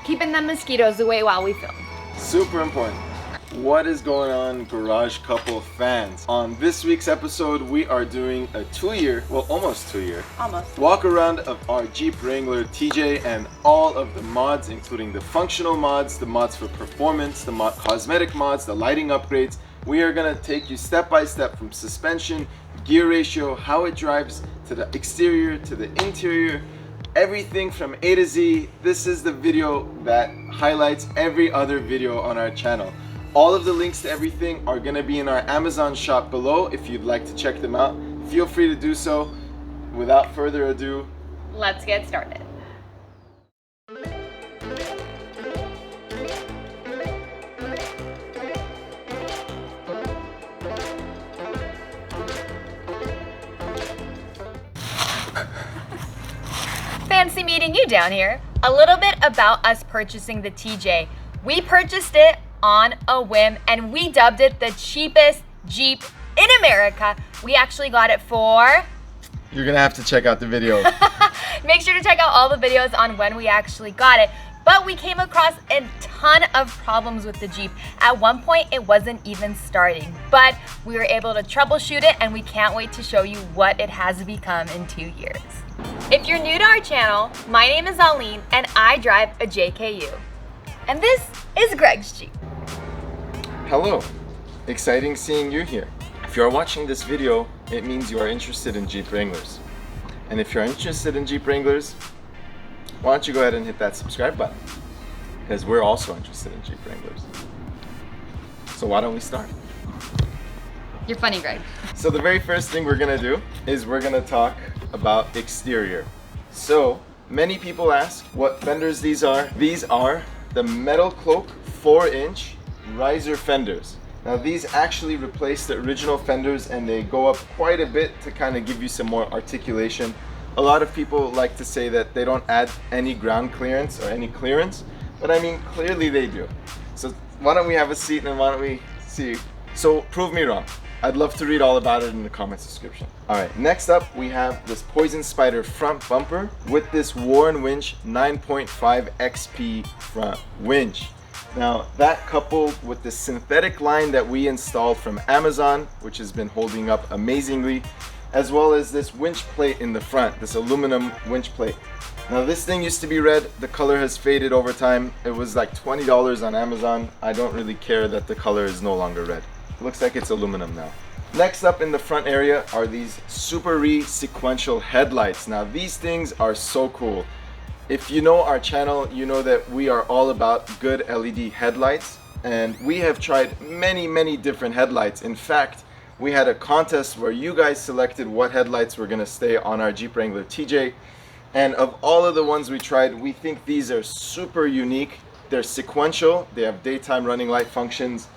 keeping the mosquitoes away while we film. Super important. What is going on, Garage Couple fans? On this week's episode, we are doing a almost two year walk around of our Jeep Wrangler TJ and all of the mods, including the functional mods, the mods for performance, the cosmetic mods, the lighting upgrades. We are gonna take you step by step from suspension, gear ratio, how it drives, to the exterior, to the interior, everything from A to Z. This is the video that highlights every other video on our channel. All of the links to everything are going to be in our Amazon shop below. If you'd like to check them out, feel free to do so. Without further ado, let's get started. Fancy meeting you down here. A little bit about us purchasing the TJ. We purchased it on a whim and we dubbed it the cheapest Jeep in America. We actually got it for... You're gonna have to check out the video. Make sure to check out all the videos on when we actually got it. But we came across a ton of problems with the Jeep. At one point, it wasn't even starting, but we were able to troubleshoot it and we can't wait to show you what it has become in 2 years. If you're new to our channel, my name is Aline and I drive a JKU. And this is Greg's Jeep. Hello, exciting seeing you here. If you are watching this video, it means you are interested in Jeep Wranglers. And if you're interested in Jeep Wranglers, why don't you go ahead and hit that subscribe button? Because we're also interested in Jeep Wranglers. So why don't we start? You're funny, Greg. So the very first thing we're gonna do is we're gonna talk about exterior. So many people ask what fenders these are. These are the Metal Cloak 4-inch riser fenders. Now these actually replace the original fenders and they go up quite a bit to kind of give you some more articulation. A lot of people like to say that they don't add any ground clearance or any clearance, but I mean clearly they do. So why don't we have a seat and why don't we see? So prove me wrong. I'd love to read all about it in the comments description. Alright, next up we have this Poison Spider front bumper with this Warren Winch 9.5 XP front winch. Now that coupled with the synthetic line that we installed from Amazon, which has been holding up amazingly, as well as this winch plate in the front, this aluminum winch plate. Now this thing used to be red, the color has faded over time. It was like $20 on Amazon. I don't really care that the color is no longer red. It looks like it's aluminum now. Next up in the front area are these Super sequential headlights. Now these things are so cool. If you know our channel, you know that we are all about good LED headlights, and we have tried many different headlights. In fact, we had a contest where you guys selected what headlights were gonna stay on our Jeep Wrangler TJ, and of all of the ones we tried, we think these are super unique. They're sequential, they have daytime running light functions,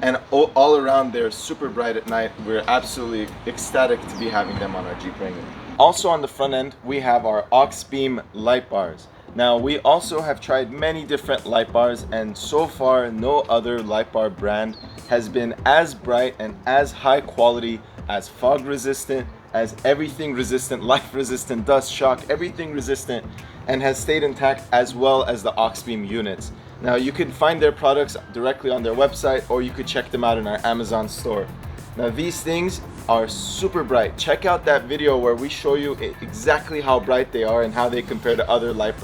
and all around they're super bright at night. We're absolutely ecstatic to be having them on our Jeep Wrangler. Also on the front end, we have our aux beam light bars. Now we also have tried many different light bars, and so far no other light bar brand has been as bright and as high quality, as fog resistant, as everything resistant, life resistant, dust, shock, everything resistant, and has stayed intact, as well as the aux beam units. Now you can find their products directly on their website, or you could check them out in our Amazon store. Now these things are super bright. Check out that video where we show you exactly how bright they are and how they compare to other light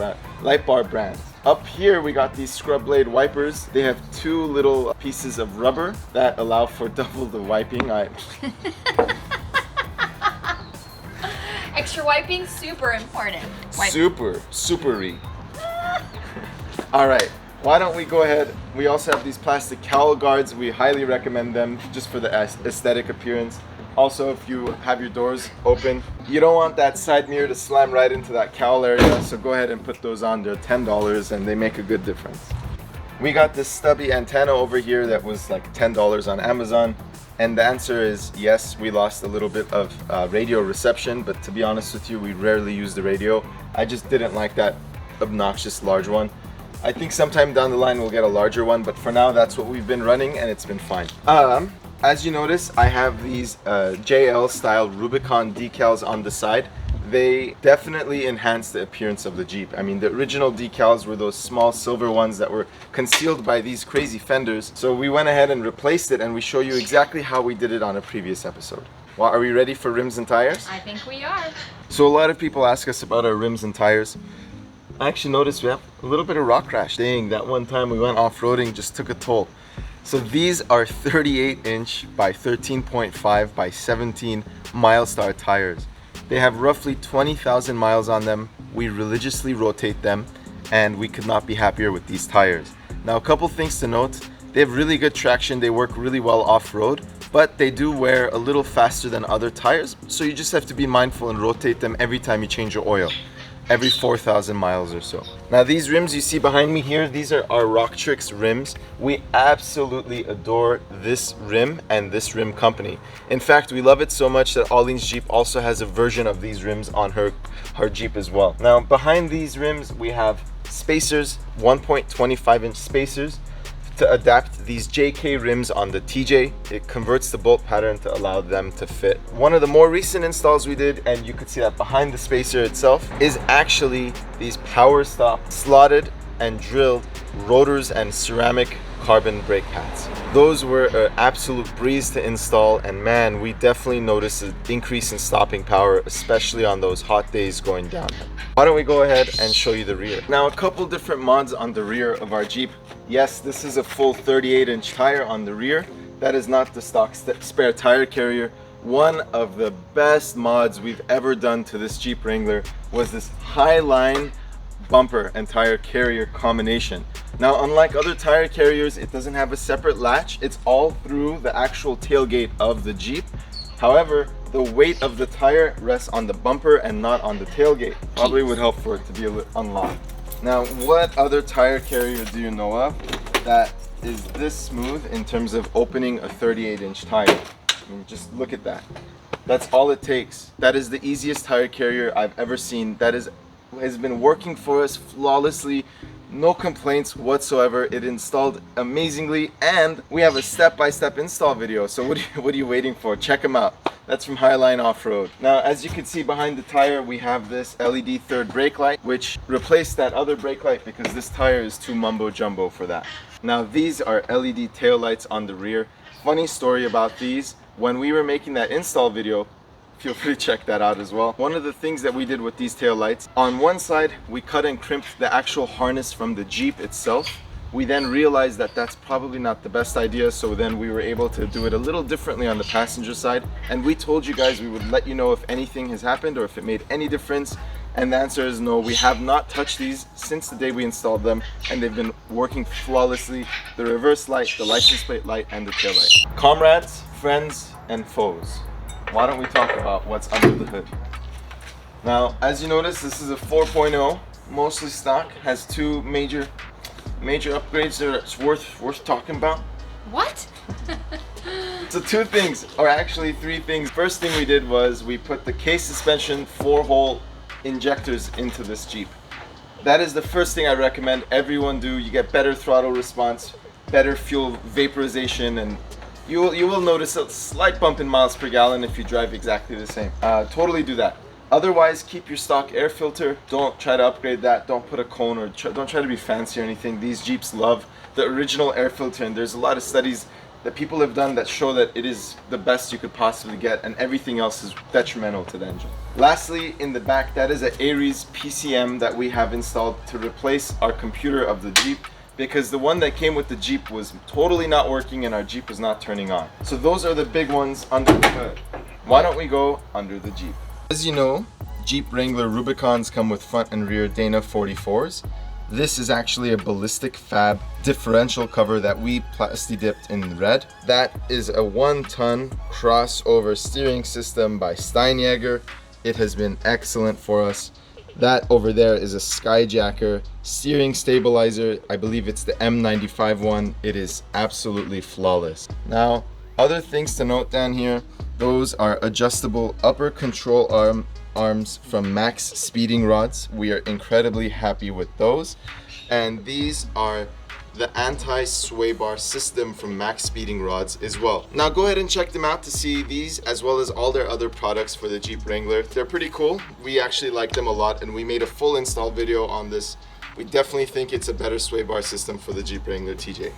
bar brands. Up here we got these scrub blade wipers. They have two little pieces of rubber that allow for double the wiping. Extra wiping, super important. Super-y. Alright, why don't we go ahead. We also have these plastic cowl guards. We highly recommend them just for the aesthetic appearance. Also, if you have your doors open, you don't want that side mirror to slam right into that cowl area, so go ahead and put those on. They're $10 and they make a good difference. We got this stubby antenna over here that was like $10 on Amazon, and the answer is yes, we lost a little bit of radio reception, but to be honest with you, we rarely use the radio. I just didn't like that obnoxious large one. I think sometime down the line we'll get a larger one, but for now that's what we've been running and it's been fine. As you notice, I have these JL style Rubicon decals on the side. they definitely enhance the appearance of the Jeep. I mean, the original decals were those small silver ones that were concealed by these crazy fenders. So we went ahead and replaced it, and we show you exactly how we did it on a previous episode. Well, are we ready for rims and tires? I think we are. So a lot of people ask us about our rims and tires. I actually noticed we have a little bit of rock crash. Dang, that one time we went off-roading just took a toll. So these are 38-inch by 13.5 by 17 Milestar tires. They have roughly 20,000 miles on them. We religiously rotate them, and we could not be happier with these tires. Now, a couple things to note. They have really good traction. They work really well off-road, but they do wear a little faster than other tires. So you just have to be mindful and rotate them every time you change your oil, every 4,000 miles or so. Now, these rims you see behind me here, these are our Rocktrix rims. We absolutely adore this rim and this rim company. In fact, we love it so much that Auline's Jeep also has a version of these rims on her Jeep as well. Now, behind these rims, we have spacers, 1.25-inch spacers to adapt these JK rims on the TJ. It converts the bolt pattern to allow them to fit. One of the more recent installs we did, and you could see that behind the spacer itself, is actually these power stop slotted and drilled rotors and ceramic carbon brake pads. Those were an absolute breeze to install, and man, we definitely noticed an increase in stopping power, especially on those hot days going down. Why don't we go ahead and show you the rear. Now, a couple different mods on the rear of our Jeep. Yes, this is a full 38-inch tire on the rear. That is not the stock spare tire carrier. One of the best mods we've ever done to this Jeep Wrangler was this Highline bumper and tire carrier combination. Now, unlike other tire carriers, it doesn't have a separate latch. It's all through the actual tailgate of the Jeep. However, the weight of the tire rests on the bumper and not on the tailgate. Probably would help for it to be unlocked. Now, what other tire carrier do you know of that is this smooth in terms of opening a 38-inch tire? I mean, just look at that. That's all it takes. That is the easiest tire carrier I've ever seen. That has been working for us flawlessly. No complaints whatsoever. It installed amazingly, and we have a step-by-step install video. So what are you waiting for? Check them out. That's from Highline Off-Road. Now, as you can see behind the tire, we have this LED third brake light, which replaced that other brake light because this tire is too mumbo-jumbo for that. Now, these are LED tail lights on the rear. Funny story about these. When we were making that install video, feel free to check that out as well. One of the things that we did with these tail lights, on one side, we cut and crimped the actual harness from the Jeep itself. We then realized that that's probably not the best idea, so then we were able to do it a little differently on the passenger side. And we told you guys we would let you know if anything has happened or if it made any difference. And the answer is no. We have not touched these since the day we installed them, and they've been working flawlessly. The reverse light, the license plate light, and the tail light. Comrades, friends, and foes. Why don't we talk about what's under the hood? Now, as you notice, this is a 4.0, mostly stock, has two major upgrades that it's worth talking about. What? So two things, or actually three things. First thing we did was we put the case suspension 4-hole injectors into this Jeep. That is the first thing I recommend everyone do. You get better throttle response, better fuel vaporization, and you will notice a slight bump in miles per gallon if you drive exactly the same. Totally do that. Otherwise, keep your stock air filter. Don't try to upgrade that. Don't put a cone, or don't try to be fancy or anything. These Jeeps love the original air filter, and there's a lot of studies that people have done that show that it is the best you could possibly get, and everything else is detrimental to the engine. Lastly, in the back, that is an Aries PCM that we have installed to replace our computer of the Jeep, because the one that came with the Jeep was totally not working and our Jeep was not turning on. So those are the big ones under the hood. Why don't we go under the Jeep? As you know, Jeep Wrangler Rubicons come with front and rear Dana 44s. This is actually a ballistic fab differential cover that we plasti dipped in red. That is a 1-ton crossover steering system by Skyjacker. It has been excellent for us. That over there is a Skyjacker steering stabilizer. I believe it's the M95 one. It is absolutely flawless. Now, other things to note down here, those are adjustable upper control arms from Max speeding rods. We are incredibly happy with those. And these are the anti-sway bar system from Max Speeding Rods as well. Now go ahead and check them out to see these as well as all their other products for the Jeep Wrangler. They're pretty cool. We actually like them a lot and we made a full install video on this. We definitely think it's a better sway bar system for the Jeep Wrangler TJ.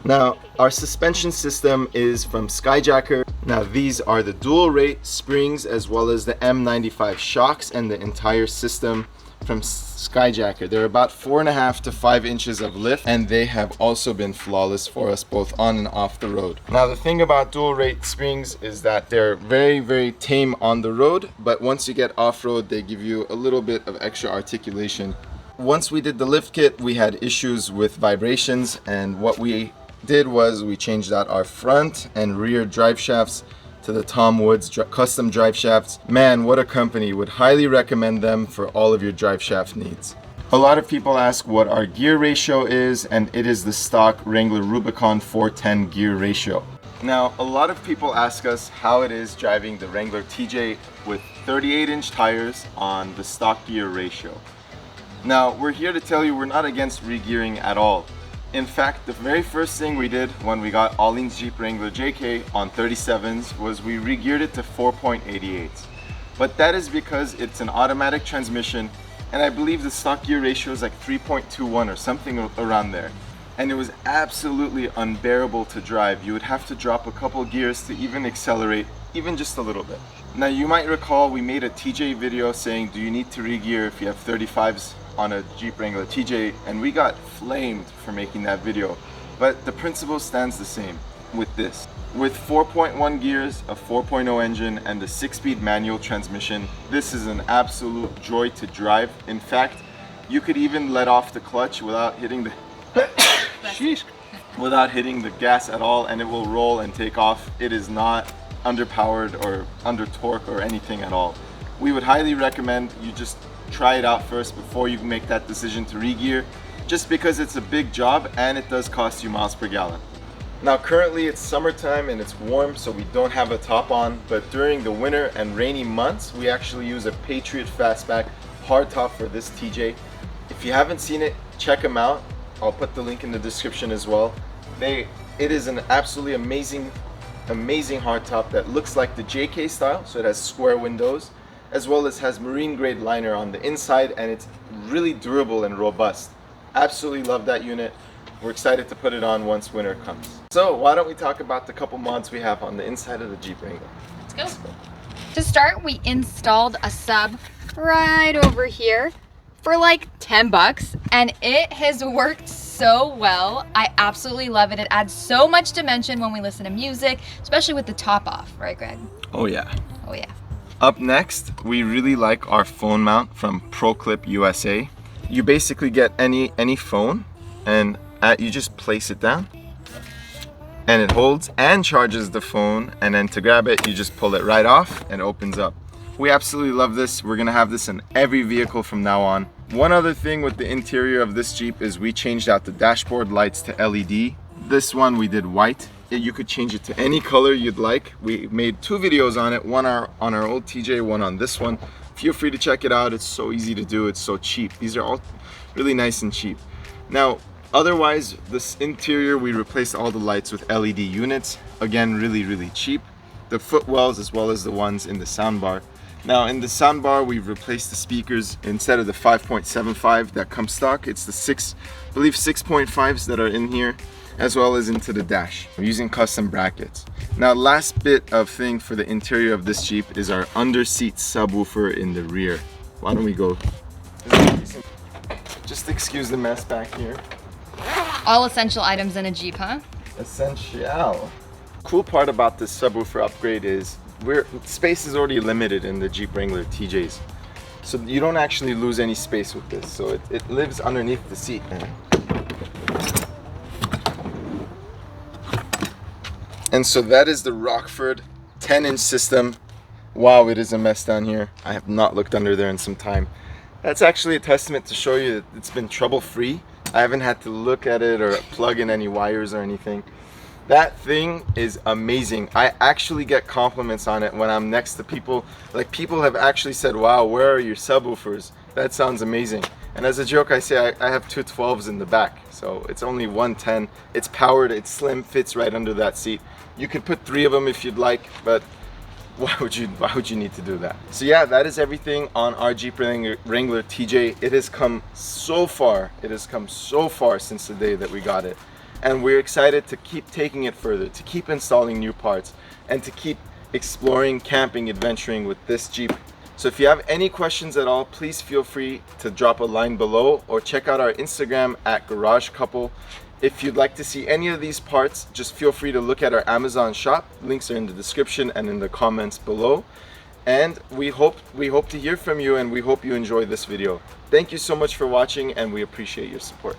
Now, our suspension system is from Skyjacker. Now, these are the dual rate springs as well as the M95 shocks and the entire system from Skyjacker. They're about 4.5 to 5 inches of lift, and they have also been flawless for us both on and off the road. Now, the thing about dual rate springs is that they're very, very tame on the road, but once you get off-road, they give you a little bit of extra articulation. Once we did the lift kit, we had issues with vibrations, and what we did was we changed out our front and rear drive shafts to the Tom Woods custom drive shafts. Man, what a company. Would highly recommend them for all of your drive shaft needs. A lot of people ask what our gear ratio is, and it is the stock Wrangler Rubicon 410 gear ratio. Now, a lot of people ask us how it is driving the Wrangler TJ with 38-inch tires on the stock gear ratio. Now, we're here to tell you we're not against re-gearing at all. In fact, the very first thing we did when we got Alleen's Jeep Wrangler JK on 37s was we re-geared it to 4.88. But that is because it's an automatic transmission, and I believe the stock gear ratio is like 3.21 or something around there. And it was absolutely unbearable to drive. You would have to drop a couple gears to even accelerate, even just a little bit. Now, you might recall we made a TJ video saying, do you need to re-gear if you have 35s on a Jeep Wrangler TJ, and we got flamed for making that video. But the principle stands the same with this. With 4.1 gears, a 4.0 engine, and a 6-speed manual transmission, this is an absolute joy to drive. In fact, you could even let off the clutch without hitting the without hitting the gas at all, and it will roll and take off. It is not underpowered or under torque or anything at all. We would highly recommend you just try it out first before you make that decision to re-gear, just because it's a big job and it does cost you miles per gallon. Now, currently it's summertime and it's warm, so we don't have a top on, but during the winter and rainy months, we actually use a Patriot Fastback hardtop for this TJ. If you haven't seen it, check them out. I'll put the link in the description as well. It is an absolutely amazing hardtop that looks like the JK style, so it has square windows, as well as has marine grade liner on the inside, and it's really durable and robust. Absolutely love that unit. We're excited to put it on once winter comes. So why don't we talk about the couple mods we have on the inside of the Jeep Wrangler. Let's go. To start, we installed a sub right over here for like 10 bucks, and it has worked so well. I absolutely love it. It adds so much dimension when we listen to music, especially with the top off, right, Greg? Oh yeah. Oh yeah. Up next, we really like our phone mount from ProClip USA. You basically get any phone, and you just place it down, and it holds and charges the phone, and then to grab it, you just pull it right off and it opens up. We absolutely love this. We're gonna have this in every vehicle from now on. One other thing with the interior of this Jeep is we changed out the dashboard lights to LED. This one we did white. You could change it to any color you'd like. We made 2 videos on it, one on our old TJ, one on this one. Feel free to check it out. It's so easy to do. It's so cheap. These are all really nice and cheap. Now, otherwise, this interior, we replaced all the lights with LED units. Again, really cheap. The footwells as well as the ones in the soundbar. Now, in the soundbar, we've replaced the speakers. Instead of the 5.75 that come stock, it's the I believe 6.5s that are in here, as well as into the dash. We're using custom brackets. Now, last bit of thing for the interior of this Jeep is our under-seat subwoofer in the rear. Why don't we go? Just excuse the mess back here. All essential items in a Jeep, huh? Essential. Cool part about this subwoofer upgrade is space is already limited in the Jeep Wrangler TJs. So you don't actually lose any space with this. So it lives underneath the seat. And so that is the Rockford 10-inch system. Wow, it is a mess down here. I have not looked under there in some time. That's actually a testament to show you that it's been trouble-free. I haven't had to look at it or plug in any wires or anything. That thing is amazing. I actually get compliments on it when I'm next to people. Like, people have actually said, wow, where are your subwoofers? That sounds amazing. And as a joke, I say I have two 12s in the back, so it's only 110. It's powered, it's slim, fits right under that seat. You could put 3 of them if you'd like, but why would you need to do that? So yeah, that is everything on our Jeep Wrangler TJ. It has come so far. It has come so far since the day that we got it. And we're excited to keep taking it further, to keep installing new parts, and to keep exploring, camping, adventuring with this Jeep. So if you have any questions at all, please feel free to drop a line below or check out our Instagram at Garage Couple. If you'd like to see any of these parts, just feel free to look at our Amazon shop. Links are in the description and in the comments below. And we hope to hear from you, and we hope you enjoy this video. Thank you so much for watching, and we appreciate your support.